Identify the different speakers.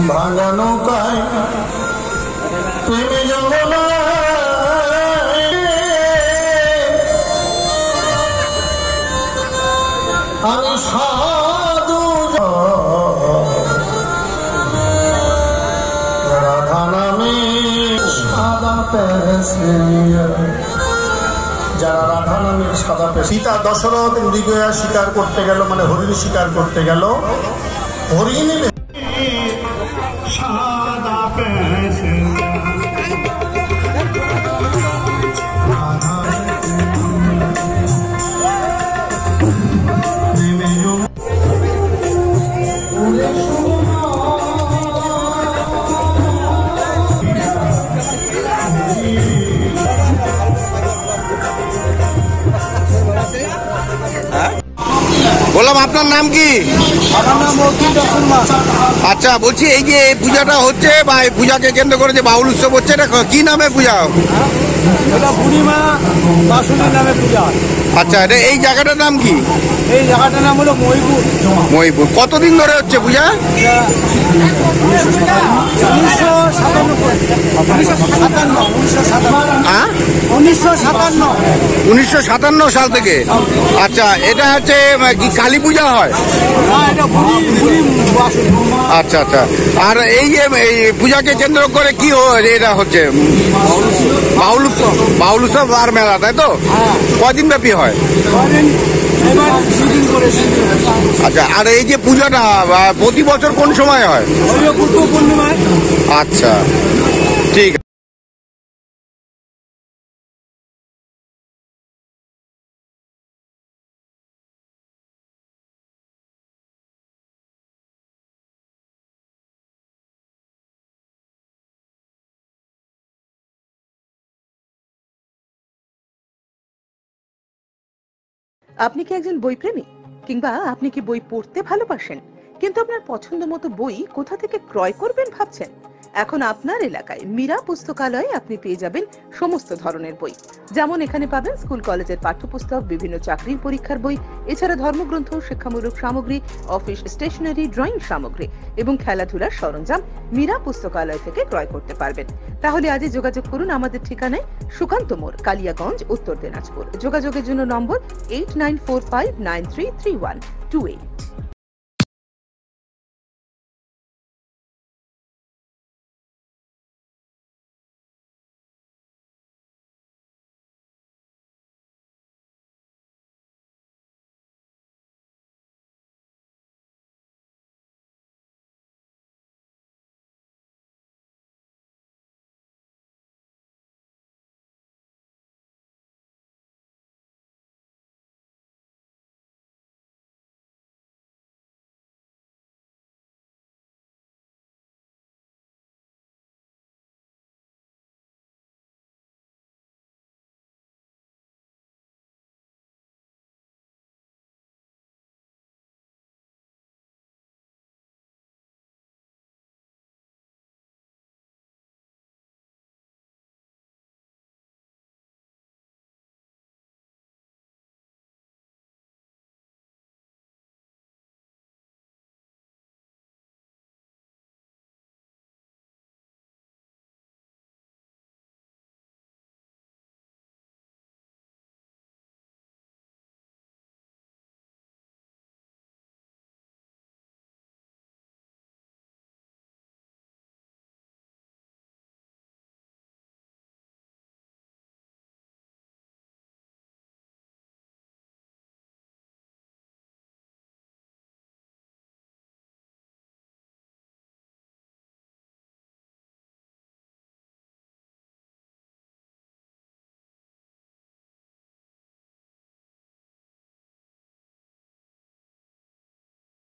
Speaker 1: ভাঙা নৌকায় প্রেমে যমুনা আমি সাধু রাধা নামে সাদা পেশিয়া যারা রাধা নামের সাদা পেশিয়া সীতা দশরথ মৃগয়া শিকার করতে গেল মানে হরিণ শিকার করতে গেল হরিণ সাদা পেশিয়া
Speaker 2: বললাম আপনার নাম কি? আচ্ছা বলছি এই যে পূজাটা হচ্ছে বা এই পূজাকে কেন্দ্র করে যে বাউল উৎসব হচ্ছে এটা কি নামে পূজা?
Speaker 3: বুড়িমা বাসুনির নামে পূজা।
Speaker 2: আচ্ছা এটা এই জায়গাটার নাম কি?
Speaker 3: এই জায়গাটার নাম হলো মহিপুর।
Speaker 2: মহিপুর। কতদিন ধরে হচ্ছে পূজা? 1957 সাল থেকে। আচ্ছা এটা হচ্ছে কি কালী পূজা হয়? আচ্ছা আচ্ছা। আর এই যে এই পূজাকে কেন্দ্র করে কি এটা হচ্ছে বাউল উৎসব আর মেলা, তাই তো? কদিন ব্যাপী হয়? আচ্ছা। আর এই যে পূজাটা প্রতি বছর কোন সময় হয়? আচ্ছা ঠিক।
Speaker 4: আপনি কি একজন বই প্রেমী, কিংবা আপনি কি বই পড়তে ভালোবাসেন কিন্তু আপনার পছন্দ মতো বই কোথা থেকে ক্রয় করবেন ভাবছেন? এখন আপনার এলাকায় মীরা পুস্তকালয়ে আপনি পেয়ে যাবেন সমস্ত ধরনের বই। যেমন এখানে পাবেন স্কুল কলেজের পাঠ্যপুস্তক, বিভিন্ন চাকরির পরীক্ষার বই, এছাড়া ধর্মগ্রন্থ, শিক্ষামূলক সামগ্রী, অফিস স্টেশনারি, ড্রয়িং সামগ্রী এবং খেলাধুলার সরঞ্জাম মীরা পুস্তকালয় থেকে ক্রয় করতে পারবেন। তাহলে আজই যোগাযোগ করুন আমাদের ঠিকানায়, সুকান্ত মোড়, কালিয়াগঞ্জ, উত্তর দিনাজপুর। যোগাযোগের জন্য নম্বর 8945933128।